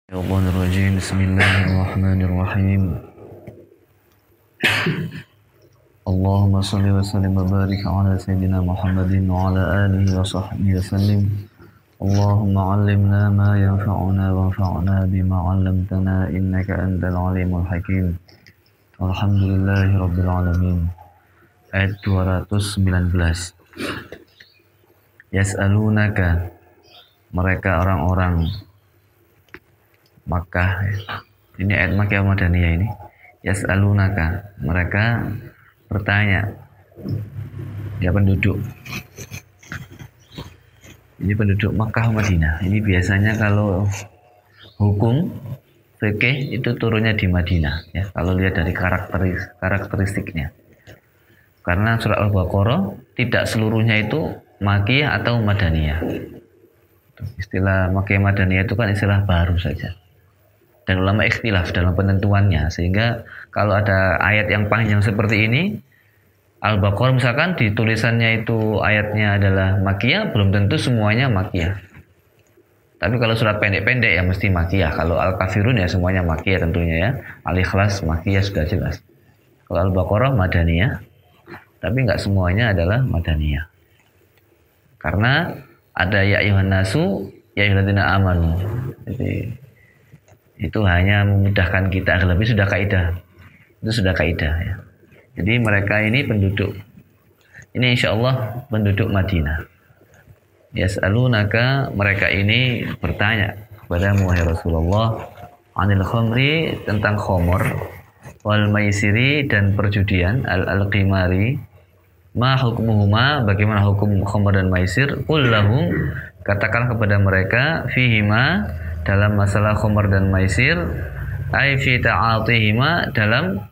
Bismillahirrahmanirrahim. Bismillahirrahmanirrahim. Allahumma salli wa sallim wa barik ala sayyidina Muhammadin wa ala alihi wa sahbihi wa sallim. Allahumma 'allimna ma yanfa'una wanfa'na bima 'allamtana innaka antal alimul hakim. Alhamdulillahi rabbil alamin. Ayat 219. Yas'alunaka, mereka orang-orang Makkah. Ini ayat Makkah Madaniyah ini. Yas'alunaka, mereka bertanya. Ya, penduduk. Ini penduduk Makkah Madinah. Ini biasanya kalau hukum fikih itu turunnya di Madinah, ya. Kalau lihat dari karakteristiknya. Karena surat Al-Baqarah tidak seluruhnya itu Makkiyah atau Madaniyah. Istilah Makkiyah Madaniyah itu kan istilah baru saja. Dan ulama ikhtilaf dalam penentuannya, sehingga kalau ada ayat yang panjang seperti ini, Al-Baqarah misalkan di tulisannya itu ayatnya adalah Makkiyah, belum tentu semuanya Makkiyah. Tapi kalau surat pendek-pendek ya mesti Makkiyah. Kalau Al-Kafirun ya semuanya Makkiyah tentunya ya. Al-Ikhlas Makkiyah sudah jelas. Kalau Al-Baqarah Madaniyah, tapi nggak semuanya adalah Madaniyah. Karena ada ya ayyuhan nasu, ya ayyuhalladzina amanu. Jadi itu hanya memudahkan kita, lebih sudah kaidah. Itu sudah kaidah ya. Jadi mereka ini penduduk. Ini insyaallah penduduk Madinah. Yas'alunaka, mereka ini bertanya kepada wahai Rasulullah, anil khamri, tentang khamr, wal maisiri, dan perjudian, al-qimari, ma hukmuhuma, bagaimana hukum khamr dan maisir, qul lahum, katakan kepada mereka, fihima, dalam masalah khamr dan maisir, ai fi ta'atihima, dalam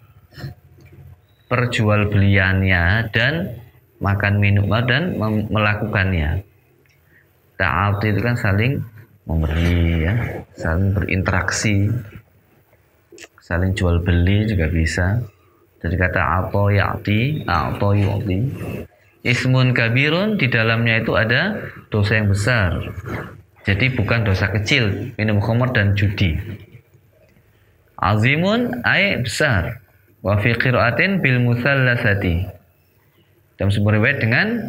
perjualbeliannya dan makan minum dan melakukannya. Ta'ati itu kan saling memberi ya, saling berinteraksi, saling jual beli juga bisa. Dari kata ato ya'ti, ato yu'ti. Ismun kabirun, di dalamnya itu ada dosa yang besar. Jadi bukan dosa kecil, minum khamr dan judi. Azimun ay besar. Wa fi qira'atin bil musallasati. Dalam sebuah riwayat dengan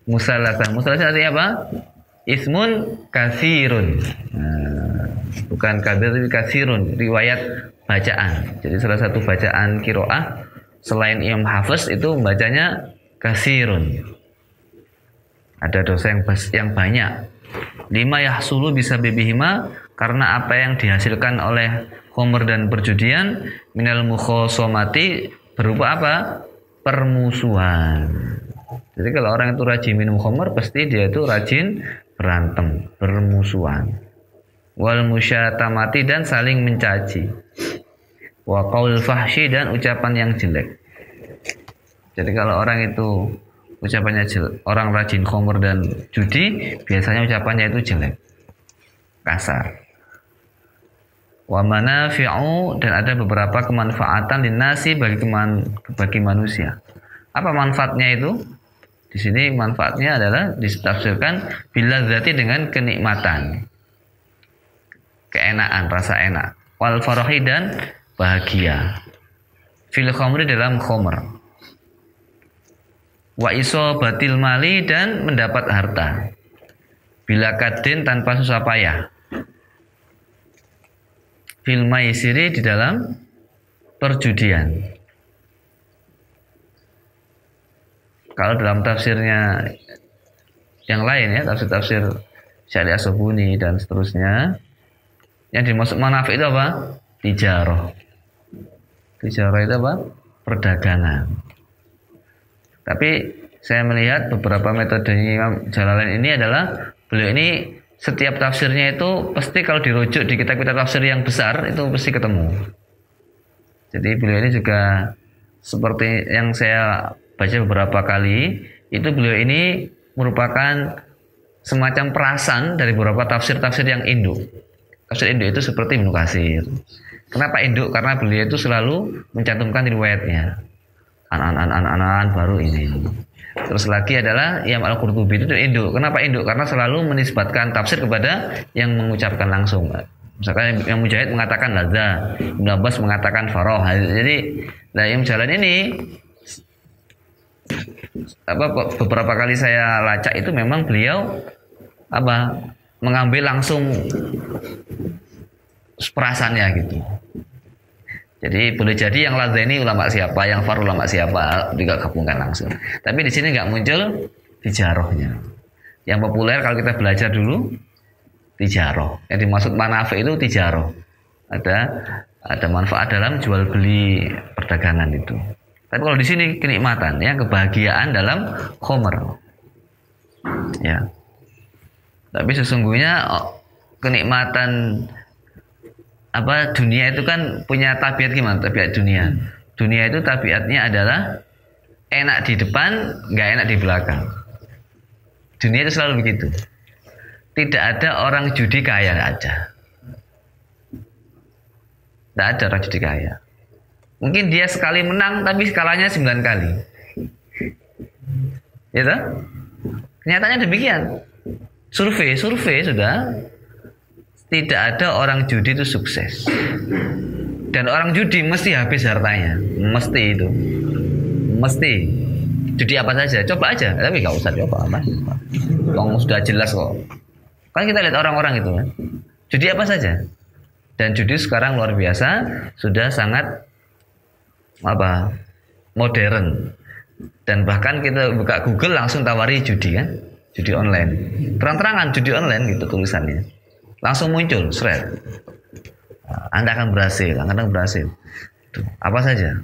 musallasah. Musallasah artinya apa? Ismun katsirun. Bukan kabir tapi katsirun, riwayat bacaan. Jadi salah satu bacaan qiraah selain Imam Hafiz itu membacanya katsirun. Ada dosa yang banyak. Lima yahsulu bisa bibihima, karena apa yang dihasilkan oleh khamr dan perjudian, minal mukhosomati, berupa apa? Permusuhan. Jadi kalau orang itu rajin minum khamr, pasti dia itu rajin berantem, bermusuhan. Wal musyatamati, dan saling mencaci. Wa qaul fahsyi, dan ucapan yang jelek. Jadi kalau orang itu ucapannya jelek, orang rajin khamr dan judi, biasanya ucapannya itu jelek, kasar. Wa manafi'u, dan ada beberapa kemanfaatan linnasi, bagi manusia. Apa manfaatnya itu? Di sini manfaatnya adalah ditafsirkan biladzati, dengan kenikmatan, keenaan, rasa enak. Wal farahi, dan bahagia. Fil khamri, dalam khamr. Wa isobatil mali, dan mendapat harta. Bila kadin, tanpa susah payah. Fil maisiri, di dalam perjudian. Kalau dalam tafsirnya yang lain ya, tafsir Syari As-Subuni dan seterusnya, yang dimaksud manafi itu apa? Tijarah. Tijarah itu apa? Perdagangan. Tapi saya melihat beberapa metode Imam Jalalain ini adalah, beliau ini setiap tafsirnya itu pasti kalau dirujuk di kitab-kitab tafsir yang besar itu pasti ketemu. Jadi beliau ini juga seperti yang saya baca beberapa kali, itu beliau ini merupakan semacam perasan dari beberapa tafsir-tafsir yang induk. Tafsir induk itu seperti Ibnu Katsir. Kenapa induk? Karena beliau itu selalu mencantumkan riwayatnya. An baru ini. Terus lagi adalah Imam Al-Qurtubi itu induk. Kenapa induk? Karena selalu menisbatkan tafsir kepada yang mengucapkan langsung. Misalkan yang Mujahid mengatakan ladza, Ibnu Abbas mengatakan faroh. Jadi yang jalan ini beberapa kali saya lacak itu memang beliau mengambil langsung perasaannya gitu. Jadi boleh jadi yang ladza ini ulama siapa, yang faroh ulama siapa, juga gabungkan langsung. Tapi di sini nggak muncul tijarohnya. Yang populer kalau kita belajar dulu tijaroh. Yang dimaksud manafi itu tijaroh. Ada manfaat dalam jual beli perdagangan itu. Tapi kalau di sini kenikmatan, ya kebahagiaan dalam khomer. Ya. Tapi sesungguhnya kenikmatan dunia itu kan punya tabiat gimana? Tabiat dunia. Dunia itu tabiatnya adalah enak di depan, nggak enak di belakang. Dunia itu selalu begitu. Tidak ada orang judi kaya, nggak ada. Nggak ada orang judi kaya. Mungkin dia sekali menang, tapi skalanya 9 kali. Gitu? Kenyataannya demikian. Survei sudah. Tidak ada orang judi itu sukses. Dan orang judi mesti habis hartanya. Mesti itu. Mesti. Judi apa saja. Coba aja. Tapi gak usah coba. Sudah jelas kok. Kan kita lihat orang-orang itu kan. Judi apa saja. Dan judi sekarang luar biasa. Sudah sangat modern. Dan bahkan kita buka Google langsung tawari judi kan. Judi online. Terang-terangan judi online gitu tulisannya. Langsung muncul, seret. Anda akan berhasil. Tuh, apa saja.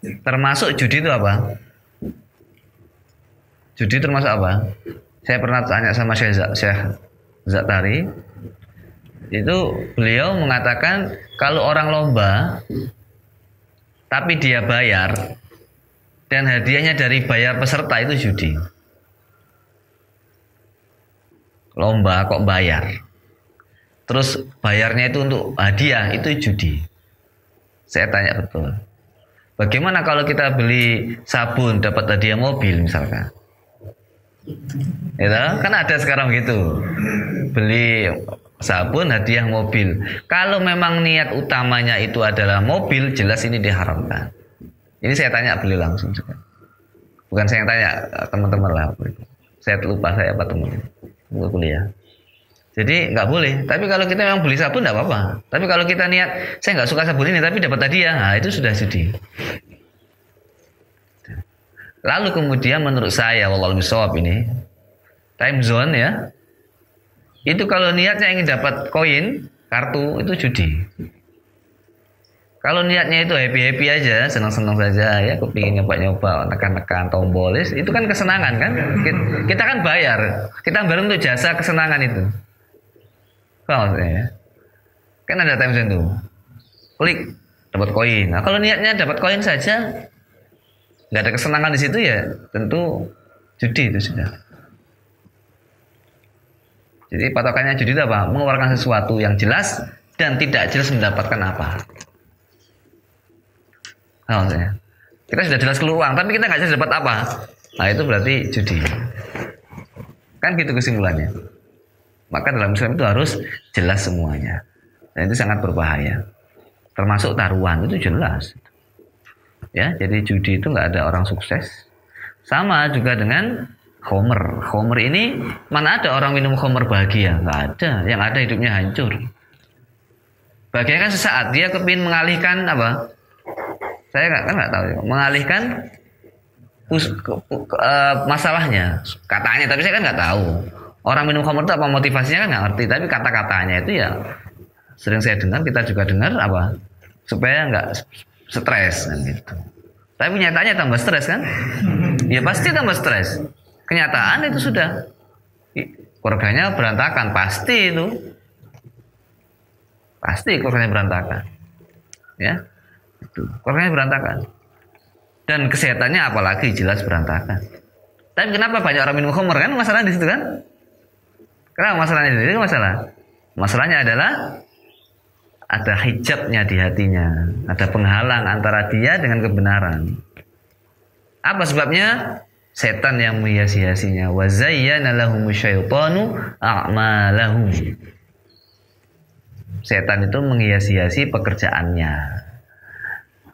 Termasuk judi itu apa? Judi termasuk apa? Saya pernah tanya sama Syekh Zaktari. Itu beliau mengatakan kalau orang lomba, tapi dia bayar, dan hadiahnya dari bayar peserta itu judi. Lomba kok bayar. Terus bayarnya itu untuk hadiah, itu judi. Saya tanya betul. Bagaimana kalau kita beli sabun dapat hadiah mobil misalkan? Gitu? Kan ada sekarang gitu. Beli sabun hadiah mobil. Kalau memang niat utamanya itu adalah mobil, jelas ini diharamkan. Ini saya tanya beliau langsung juga. Bukan saya yang tanya, teman-teman lah. Saya lupa saya apa teman kuliah. Jadi nggak boleh. Tapi kalau kita memang beli sabun nggak apa-apa. Tapi kalau kita niat saya nggak suka sabun ini tapi dapat hadiah, nah itu sudah judi. Lalu kemudian menurut saya, wallahu bisawab ini time zone ya. Itu kalau niatnya ingin dapat koin kartu itu judi. Kalau niatnya itu happy aja, senang saja ya, kepingin nyoba nekan tombol, itu kan kesenangan kan. Kita kan bayar, kita bayar untuk jasa kesenangan itu. Ya. Kan ada time zone tuh. Klik dapat koin. Nah, kalau niatnya dapat koin saja, nggak ada kesenangan di situ ya, tentu judi itu sudah. Jadi patokannya judi itu apa? Mengeluarkan sesuatu yang jelas dan tidak jelas mendapatkan apa. Ya. Kita sudah jelas keluar, tapi kita nggak jelas dapat apa. Nah itu berarti judi. Kan gitu kesimpulannya. Maka dalam Islam itu harus jelas semuanya. Dan itu sangat berbahaya. Termasuk taruhan itu jelas. Ya, jadi judi itu nggak ada orang sukses. Sama juga dengan khomer. Khomer ini mana ada orang minum khomer bahagia? Nggak ada. Yang ada hidupnya hancur. Bahagia kan sesaat dia kepingin mengalihkan apa? Saya nggak tahu. Mengalihkan masalahnya katanya. Tapi saya kan nggak tahu. Orang minum khamr itu apa motivasinya kan nggak ngerti, tapi kata-katanya itu ya sering saya dengar, kita juga dengar apa supaya nggak stres kan gitu. Tapi kenyataannya tambah stres kan? Ya pasti tambah stres. Kenyataan itu sudah keluarganya berantakan, pasti keluarganya berantakan, ya itu keluarganya berantakan dan kesehatannya apalagi jelas berantakan. Tapi kenapa banyak orang minum khamr kan? Masalah di situ kan? Kenapa masalahnya itu masalahnya adalah ada hijabnya di hatinya, ada penghalang antara dia dengan kebenaran. Apa sebabnya? setan yang menghias-hiasinya. Wa zayyana lahumus syaitanu a'malahum. Setan itu menghias-hiasi pekerjaannya.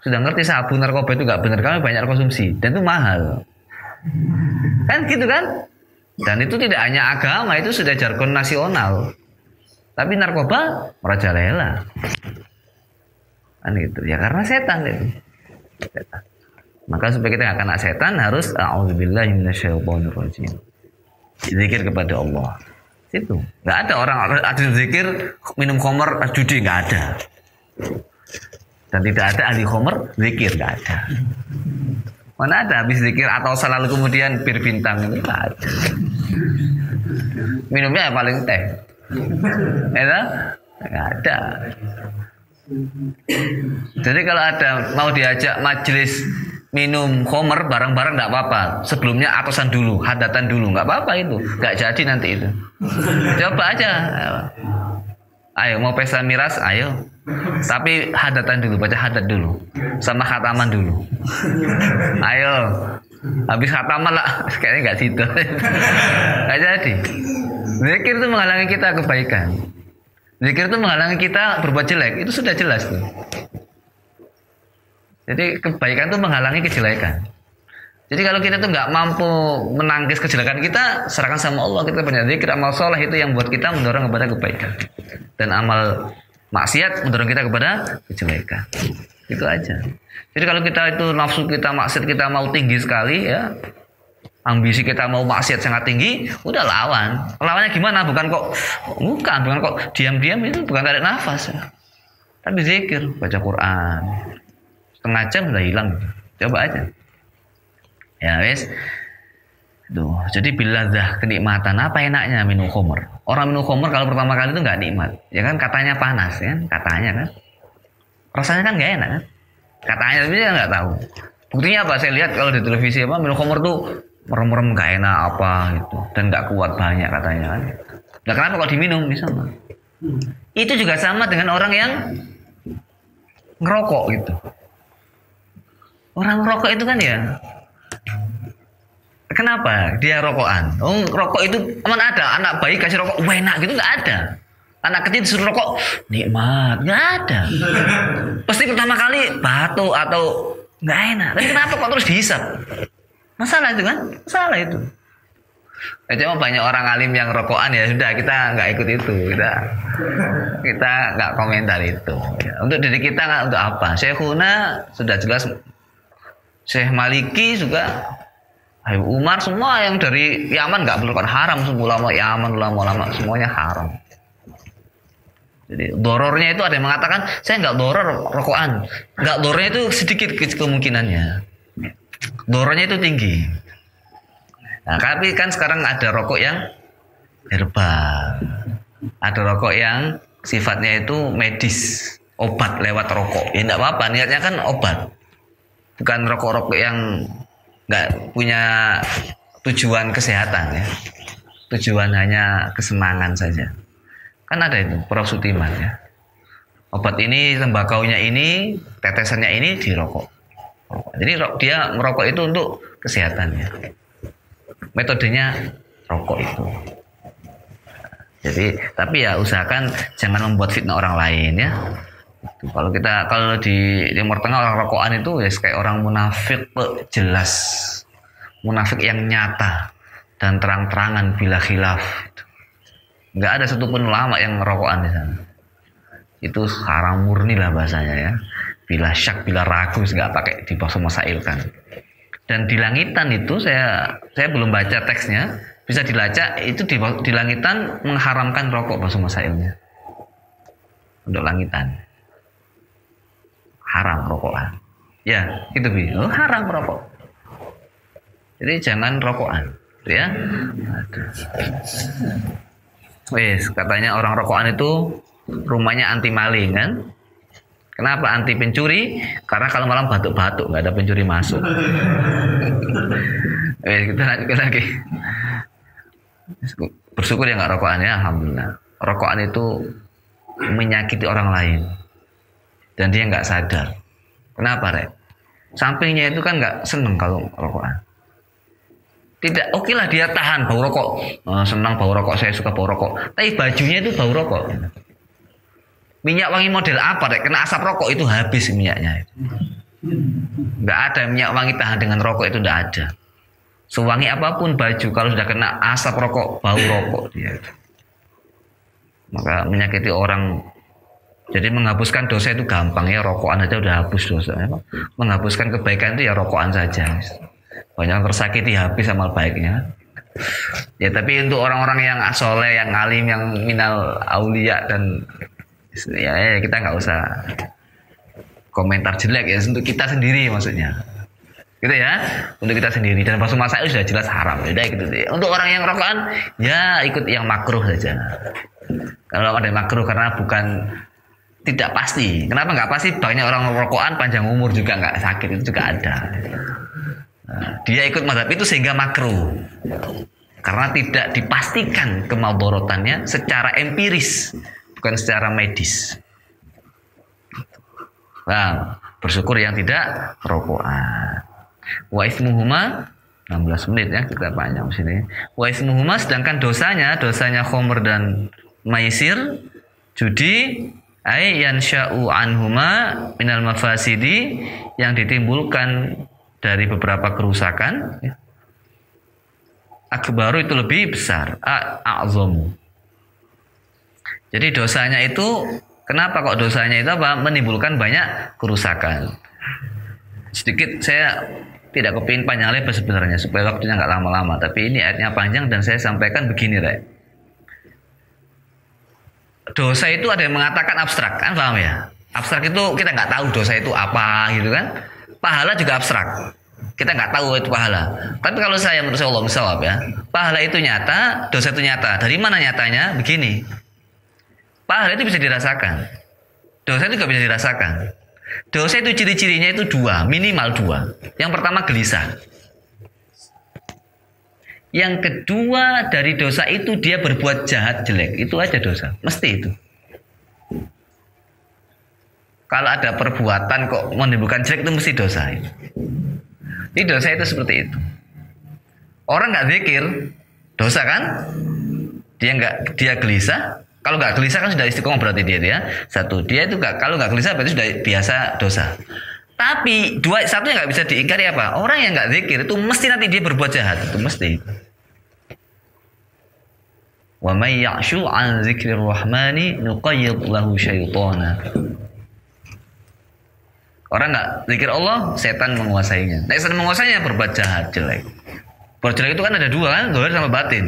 Sudah ngerti sabu narkoba itu nggak benar, kami banyak konsumsi dan itu mahal. Kan gitu kan? Dan itu tidak hanya agama, itu sudah jargon nasional. Tapi narkoba merajalela. Kan gitu. Ya karena setan itu. Setan. Maka supaya kita nggak kena setan harus a'udzubillahi minasyaitonirrajim. Zikir kepada Allah. Itu nggak ada orang ada zikir minum khamr judi, nggak ada. Dan tidak ada ahli khamr zikir, nggak ada. Mana ada habis zikir atau selalu kemudian bir bintang, itu nggak ada. Minumnya paling teh, ya nggak ada. Jadi kalau ada mau diajak majelis minum khamr bareng-bareng nggak apa-apa. Sebelumnya atasan dulu, hadatan dulu, nggak apa-apa itu. Nggak jadi nanti itu. Coba aja. Ayo mau pesta miras, ayo. Tapi hadatan dulu, baca hadat dulu, sama khataman dulu. Ayo. Habis khataman lah, kayaknya nggak situ. Nggak jadi. Zikir itu menghalangi kita kebaikan. Zikir itu menghalangi kita berbuat jelek. Itu sudah jelas tuh. Jadi kebaikan itu menghalangi kejelekan. Jadi kalau kita tuh nggak mampu menangkis kejelekan kita, serahkan sama Allah. Kita banyak zikir, amal soleh itu yang buat kita mendorong kepada kebaikan. Dan amal maksiat mendorong kita kepada kejelekan. Itu aja. Jadi kalau kita itu nafsu kita maksiat kita mau tinggi sekali ya, ambisi kita mau maksiat sangat tinggi, udah lawan. Lawannya gimana? Bukan kok diam-diam, itu bukan tarik nafas. Tapi zikir, baca Quran. Setengah jam udah hilang. Coba aja. Ya wes. Tuh, jadi biladzah kenikmatan apa enaknya minum khamr. Orang minum khamr kalau pertama kali itu nggak nikmat. Ya kan katanya panas kan, katanya kan. Rasanya kan nggak enak kan. Katanya tapi dia nggak tahu. Buktinya apa? Saya lihat kalau di televisi apa minum khamr tuh merem-merem nggak enak apa gitu dan nggak kuat banyak katanya kan. Nah kenapa kok diminum misalnya? Itu juga sama dengan orang yang ngerokok gitu. Orang ngerokok itu kan ya. Kenapa dia rokokan? Oh, rokok itu mana ada anak bayi kasih rokok enak gitu, nggak ada. Anak kecil disuruh rokok nikmat, nggak ada. Pasti pertama kali batuk atau nggak enak. Tapi kenapa kok terus dihisap? Masalah itu kan? Masalah itu. Ya, cuma banyak orang alim yang rokokan ya sudah kita nggak ikut itu, kita nggak komentar itu. Ya, untuk diri kita nggak untuk apa? Syekhuna sudah jelas, Syekh Maliki juga. Habib Umar semua yang dari Yaman nggak berlakukan haram, semua ulama Yaman, ulama semuanya haram. Jadi dorornya itu ada yang mengatakan saya nggak doror rokokan, nggak dorornya itu sedikit kemungkinannya, dorornya itu tinggi. Nah tapi kan sekarang ada rokok yang herbal, ada rokok yang sifatnya itu medis, obat lewat rokok. Ya nggak apa-apa, niatnya kan obat, bukan rokok-rokok yang nggak punya tujuan kesehatan ya, tujuan hanya kesenangan saja. Kan ada itu Prof Sutiman ya, obat ini, tembakaunya ini, tetesannya ini dirokok. Jadi dia merokok itu untuk kesehatannya, metodenya rokok itu. Jadi tapi ya usahakan jangan membuat fitnah orang lain ya. Kalau di Timur Tengah orang rokokan itu ya kayak orang munafik jelas, munafik yang nyata dan terang-terangan bila khilaf. Nggak ada satupun ulama yang rokokan di sana. Itu haram murni lah bahasanya ya. Bila syak, bila ragu nggak pakai dibahas masailkan. Dan di langitan itu saya belum baca teksnya, bisa dilacak itu di langitan mengharamkan rokok bahasa masailnya. Untuk langitan. Haram rokokan. Ya, itu Bi. Oh, haram rokok. Jadi jangan rokokan, ya. Wes, katanya orang rokokan itu rumahnya anti maling kan? Kenapa anti pencuri? Karena kalau malam batuk-batuk nggak ada pencuri masuk. Kita lanjutkan lagi. Bersyukur ya nggak rokokan ya, alhamdulillah. Rokokan itu menyakiti orang lain. Dan dia nggak sadar. Kenapa, Rek? Sampingnya itu kan nggak seneng kalau rokokan. Tidak, oke lah dia tahan bau rokok. Senang bau rokok, saya suka bau rokok. Tapi bajunya itu bau rokok. Minyak wangi model apa? Kena asap rokok itu habis minyaknya. Nggak ada minyak wangi tahan dengan rokok itu nggak ada. Sewangi apapun baju kalau sudah kena asap rokok, bau rokok dia. Maka menyakiti orang. Jadi menghapuskan dosa itu gampang ya, rokokan aja udah hapus dosa. Menghapuskan kebaikan itu ya rokokan saja. Banyak tersakiti habis amal baiknya. Ya tapi untuk orang-orang yang soleh, yang alim, yang minal aulia dan ya kita nggak usah komentar jelek ya, untuk kita sendiri maksudnya. Gitu ya, untuk kita sendiri. Dan pasal masa itu sudah jelas haram. Udah gitu deh. Untuk orang yang rokokan ya ikut yang makruh saja. Kalau ada makruh karena bukan tidak pasti. Kenapa nggak pasti? Banyak orang rokokan panjang umur juga nggak sakit, itu juga ada. Nah, dia ikut mazhab itu sehingga makruh karena tidak dipastikan kemadorotannya secara empiris, bukan secara medis. Nah, bersyukur yang tidak rokokan. Wa ismuhuma 16 menit ya, kita panjang sini. Wa ismuhuma, sedangkan dosanya khomer dan maisir, judi, ai yansha'u anhuma minal mafasidi, yang ditimbulkan dari beberapa kerusakan ya. Akbaru itu lebih besar, a'zamu. Jadi dosanya itu, kenapa kok dosanya itu apa? Menimbulkan banyak kerusakan. Sedikit saya tidak kepingin panjang lebar sebenarnya supaya waktunya nggak lama-lama, tapi ini ayatnya panjang dan saya sampaikan begini, Rek. Dosa itu ada yang mengatakan abstrak, kan paham ya? Abstrak itu kita nggak tahu dosa itu apa gitu kan. Pahala juga abstrak, kita nggak tahu itu pahala. Tapi kalau saya menurut saya Allah misal ya, pahala itu nyata, dosa itu nyata. Dari mana nyatanya? Begini, pahala itu bisa dirasakan, dosa itu nggak bisa dirasakan. Dosa itu ciri-cirinya itu minimal dua. Yang pertama gelisah. Yang kedua dari dosa itu dia berbuat jahat jelek. Itu aja dosa. Mesti itu. Kalau ada perbuatan kok menimbulkan jelek itu mesti dosa. Ini dosa itu seperti itu. Orang nggak zikir, dosa kan? Dia gelisah. Kalau nggak gelisah kan sudah istiqomah berarti dia ya. Satu, dia itu kalau nggak gelisah berarti sudah biasa dosa. Tapi satunya nggak bisa diingkari apa? Orang yang nggak zikir itu mesti nanti dia berbuat jahat, itu mesti. Wa may ya'shu 'an dzikrir rahmani nuqayyid lahu syaitana. Orang nggak zikir Allah, setan menguasainya. Nah, setan menguasainya berbuat jahat jelek. Berbuat jelek itu kan ada dua kan, zahir sama batin.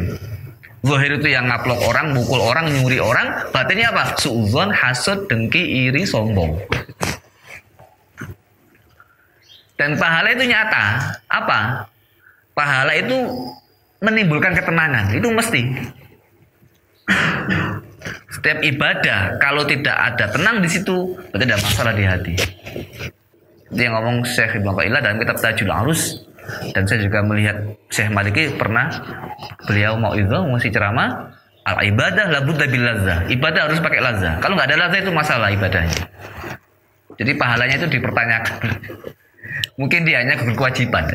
Zahir itu yang ngaplok orang, mukul orang, nyuri orang. Batinnya apa? Suudzon, hasud, dengki, iri, sombong. Dan pahala itu nyata. Apa? Pahala itu menimbulkan ketenangan. Itu mesti. Setiap ibadah kalau tidak ada tenang di situ, berarti ada masalah di hati. Itu yang ngomong Syekh Ibnu Qayyim dalam kitab Tajul Arus. Dan saya juga melihat Syekh Maliki pernah beliau mau ngasih ceramah, al ibadah la budda bil ladzah. Ibadah harus pakai ladzah. Kalau nggak ada ladzah itu masalah ibadahnya. Jadi pahalanya itu dipertanyakan. Mungkin dia hanya berkewajiban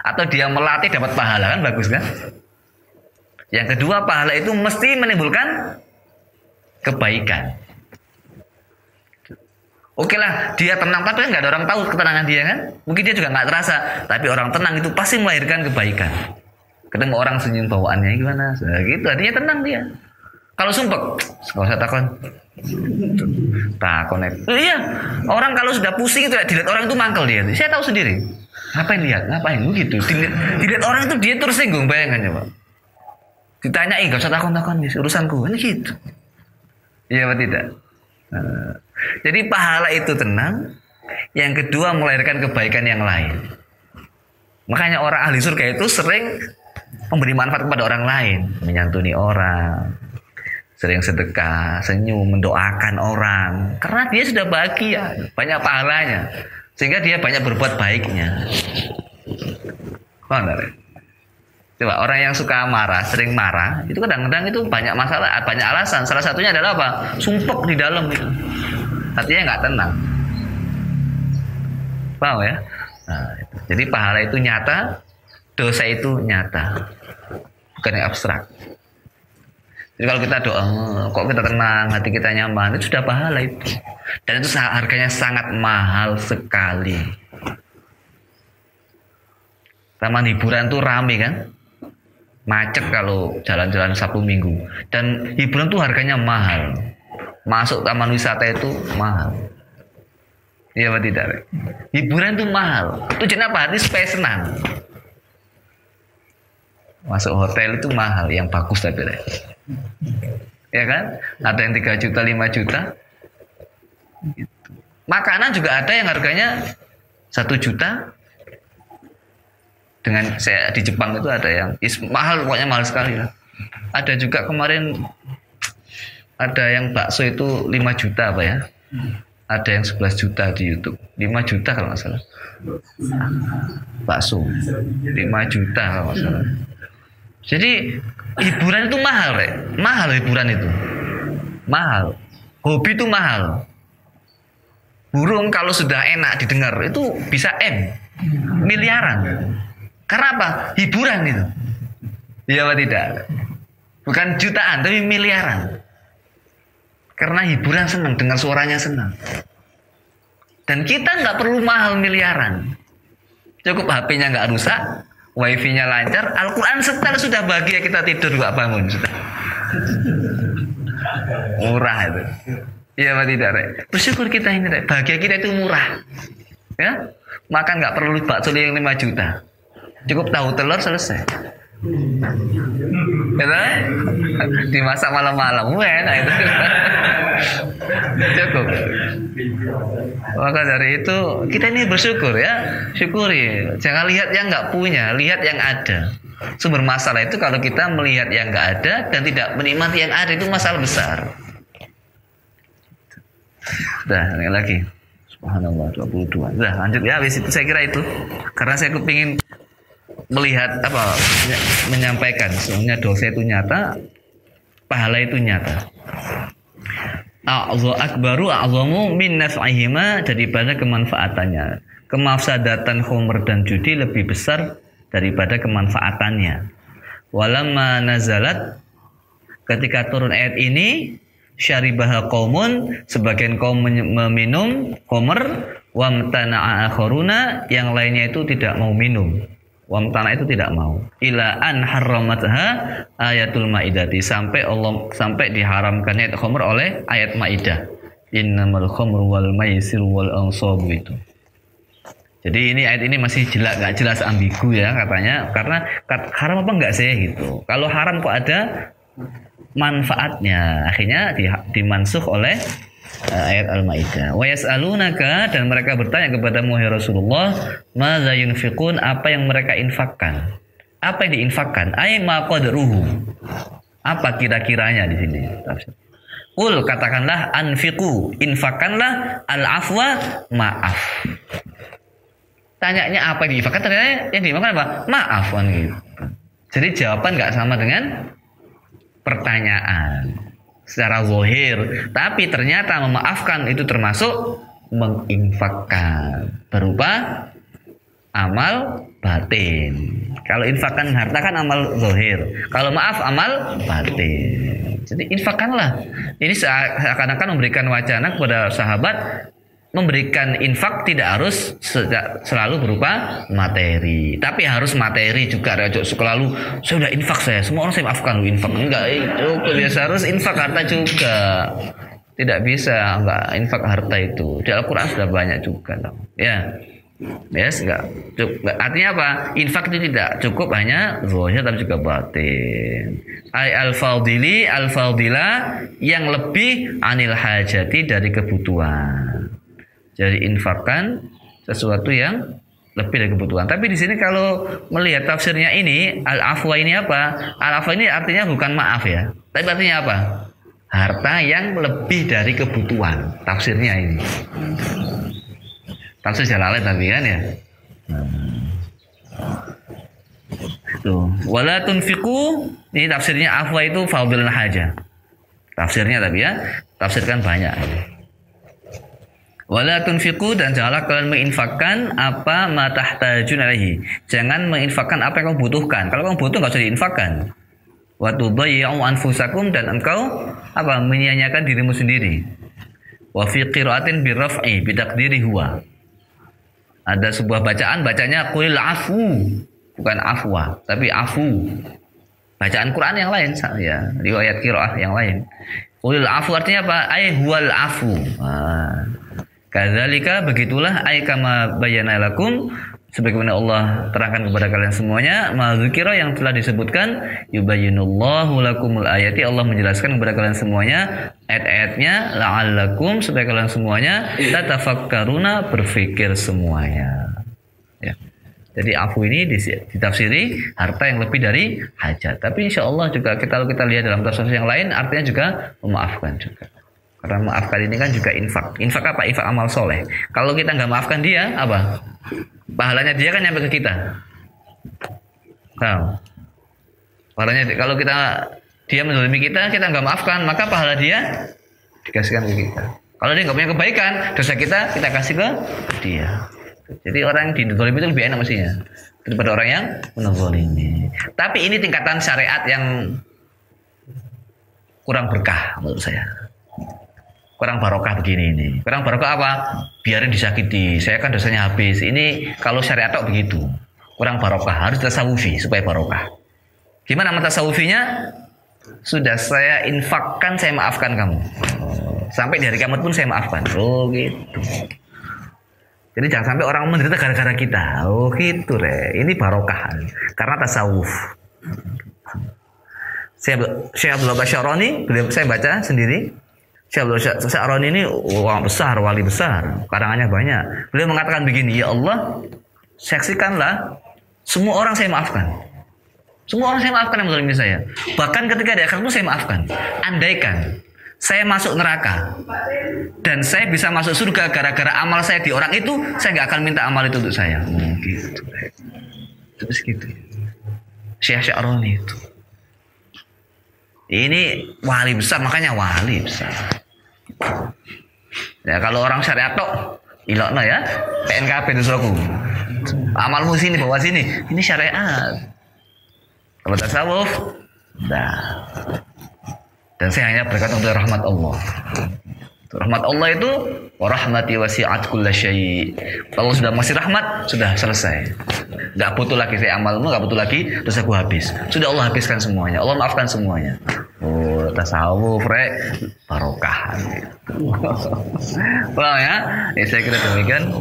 atau dia melatih dapat pahala, kan bagus kan? Yang kedua, pahala itu mesti menimbulkan kebaikan. Oke lah, dia tenang, tapi kan nggak ada orang tahu ketenangan dia kan? Mungkin dia juga nggak terasa, tapi orang tenang itu pasti melahirkan kebaikan. Ketemu orang senyum bawaannya gimana? Nah, gitu, artinya tenang dia. Kalau sumpek, nggak usah takon. Takon. Iya, orang kalau sudah pusing itu dilihat orang itu mangkel dia. Saya tahu sendiri. Ngapain lihat? Ngapain gitu? Dilihat orang itu dia tersinggung, bayangannya Pak. Ditanyain, nggak usah takon-takon, urusanku. Ini gitu. Iya apa tidak? Jadi pahala itu tenang. Yang kedua melahirkan kebaikan yang lain. Makanya orang ahli surga itu sering memberi manfaat kepada orang lain, menyantuni orang, sering sedekah, senyum, mendoakan orang, karena dia sudah bahagia, banyak pahalanya, sehingga dia banyak berbuat baiknya. Benar. Coba orang yang suka marah, sering marah, itu kadang-kadang itu banyak masalah, banyak alasan. Salah satunya adalah apa? Sumpek di dalam itu. Hatinya nggak tenang. Paham ya? Nah, jadi pahala itu nyata, dosa itu nyata, bukan yang abstrak. Jadi kalau kita doa, kok kita tenang, hati kita nyaman, itu sudah pahala itu. Dan itu harganya sangat mahal sekali. Taman hiburan tuh rame kan, macet kalau jalan-jalan Sabtu Minggu. Dan hiburan tuh harganya mahal. Masuk taman wisata itu mahal. Iya apa tidak? Hiburan tuh mahal. Tujuan apa? Ini supaya senang. Masuk hotel itu mahal, yang bagus tapi ya kan? Ada yang 3 juta, 5 juta. Gitu. Makanan juga ada yang harganya 1 juta. Dengan saya di Jepang itu ada yang mahal, pokoknya mahal sekali lah. Ada juga kemarin ada yang bakso itu 5 juta apa ya? Ada yang 11 juta di YouTube. 5 juta kalau nggak salah. Bakso 5 juta kalau nggak salah. Jadi hiburan itu mahal, Rek. Mahal hiburan itu. Mahal. Hobi itu mahal. Burung kalau sudah enak didengar itu bisa miliaran. Karena apa? Hiburan itu. Iya apa tidak? Bukan jutaan tapi miliaran. Karena hiburan senang, dengar suaranya senang. Dan kita nggak perlu mahal miliaran. Cukup HP-nya nggak rusak, wifi-nya lancar, Al-Quran setel sudah bahagia, kita tidur nggak bangun sudah. Murah itu. Iya apa tidak, Rek? Bersyukur kita ini, Rek. Bahagia kita itu murah. Ya? Makan nggak perlu bakso yang 5 juta. Cukup tahu telur selesai. Gitu? Dimasak malam-malam, enak itu. Cukup. Maka dari itu kita ini bersyukur ya, syukuri. Jangan lihat yang nggak punya, lihat yang ada. Sumber masalah itu kalau kita melihat yang nggak ada dan tidak menikmati yang ada, itu masalah besar. Dah, ini lagi. Subhanallah 22. Dah, lanjut ya. Habis itu saya kira itu. Karena saya kepingin melihat apa, menyampaikan sebenarnya dosa itu nyata, pahala itu nyata. Akbaru a'zamu min naf'ihima, daripada kemanfaatannya. Kemafsadatan khamr dan judi lebih besar daripada kemanfaatannya. Walamma nazalat, ketika turun ayat ini, syaribaha qaumun, sebagian kaum meminum khamr, wa mtana'a akharuna, yang lainnya itu tidak mau minum. Wamtana itu tidak mau. Ila an harramatha ayatul maidati, sampai diharamkannya itu khamr oleh ayat Maidah. Innamal khamru wal maisir wal ansabu itu. Jadi ini ayat ini masih jelas, nggak jelas, ambigu ya katanya. Karena haram apa enggak sih gitu. Kalau haram kok ada manfaatnya, akhirnya dimansuh oleh ayat Al-Maidah. Wa yas'alunaka, dan mereka bertanya kepadamu ya Rasulullah, madza yunfiqun, apa yang mereka infakkan? Apa yang diinfakkan? Ai ma qadruhu. Apa kira-kiranya di sini? Qul, katakanlah, anfiqu, infakkanlah, al-afwa, maaf. Tanyanya apa yang diinfakkan? Ternyata yang diinfakkan apa? Maaf kan gitu. Jadi jawaban nggak sama dengan pertanyaan secara zahir, tapi ternyata memaafkan itu termasuk menginfakkan berupa amal batin. Kalau infakkan harta kan amal zahir, kalau maaf amal batin. Jadi infakkanlah. Ini seakan-akan memberikan wacana kepada sahabat, memberikan infak tidak harus selalu berupa materi, tapi harus materi juga. Selalu saya udah infak, semua orang saya maafkan, lu infak enggak, itu biasa harus infak harta juga. Tidak bisa enggak infak harta itu. Di Al-Quran sudah banyak juga dong. Ya. Yes, enggak cukup. Artinya apa? Infak itu tidak cukup hanya zahir tapi juga batin. Al-fadili, al-fadila, yang lebih anil hajati, dari kebutuhan. Jadi infakkan sesuatu yang lebih dari kebutuhan. Tapi di sini kalau melihat tafsirnya ini, al-afwa ini apa? Al-afwa ini artinya bukan maaf ya. Tapi artinya apa? Harta yang lebih dari kebutuhan. Tafsirnya ini. Tafsir Jalalain tapi kan ya. Tuh, wala tunfiqu, ini tafsirnya afwa itu fadilul haja. Tafsirnya tapi ya, tafsirkan banyak. Wala tunfiqu, dan janganlah kalian menginfakkan apa ma tahtajun alaihi. Jangan menginfakkan apa yang kamu butuhkan. Kalau kamu butuh enggak usah diinfakkan. Wa tudayyi'u anfusakum, dan engkau apa? Menyia-nyiakan dirimu sendiri. Wa fi qira'atin birraf'i bitaqdiri huwa. Ada sebuah bacaan, bacanya qulil afu, bukan afwa, tapi afu. Bacaan Quran yang lain ya, riwayat qiraah yang lain. Qulil afu artinya apa? Ai huwal afu. Kadzalika, begitulah, ay kama bayyana lakum, sebagaimana Allah terangkan kepada kalian semuanya, madzukira, yang telah disebutkan, yubayyinullahu lakumul ayati, Allah menjelaskan kepada kalian semuanya ayat-ayatnya, la'allakum, supaya kalian semuanya tatafakkaruna, berpikir semuanya. Ya. Jadi afu ini ditafsiri harta yang lebih dari hajat. Tapi insya Allah juga kalau kita lihat dalam tafsir yang lain, artinya juga memaafkan juga. Karena maafkan ini kan juga infak. Infak apa? Infak amal soleh. Kalau kita nggak maafkan dia, apa? Pahalanya dia kan nyampe ke kita. Tahu? Pahalanya kalau dia menzalimi kita nggak maafkan, maka pahala dia dikasihkan ke kita. Kalau dia nggak punya kebaikan, dosa kita kasih ke dia. Jadi orang yang dizalimi itu lebih enak mestinya daripada orang yang menzalimi. Tapi ini tingkatan syariat yang kurang berkah menurut saya. Kurang barokah begini ini. Kurang barokah apa? Biarin disakiti. Saya kan dosanya habis. Ini kalau syariat kok begitu. Kurang barokah. Harus tasawufi supaya barokah. Gimana tasawufinya? Sudah saya infakkan, saya maafkan kamu. Sampai di hari kiamat pun saya maafkan. Oh gitu. Jadi jangan sampai orang menderita gara-gara kita. Oh gitu re. Ini barokah. Karena tasawuf. Syekh Abdullah Basyaroni, saya baca sendiri. Syekh Syaroni ini orang besar, wali besar, karangannya banyak. Beliau mengatakan begini, ya Allah, saksikanlah semua orang saya maafkan. Semua orang saya maafkan yang menzalimi saya. Bahkan ketika di akhirat pun saya maafkan. Andaikan saya masuk neraka dan saya bisa masuk surga gara-gara amal saya di orang itu, saya nggak akan minta amal itu untuk saya. Gitu. Terus gitu. Syekh Syaroni itu. Ini wali besar, makanya wali besar. Ya kalau orang syariat tok, ilokno ya, PNKP itu suruhku. Amalmu sini, bawa sini. Ini syariat. Kalau tasawuf, dah. Dan saya hanya berkata untuk rahmat Allah. Rahmat Allah itu warahmati wasi'at kullasyai. Kalau sudah masih rahmat, sudah selesai. Enggak butuh lagi saya amalmu, enggak butuh lagi dosaku habis. Sudah Allah habiskan semuanya. Allah maafkan semuanya. Oh, tasawuf rek barokah gitu. Well ya, saya kira demikian.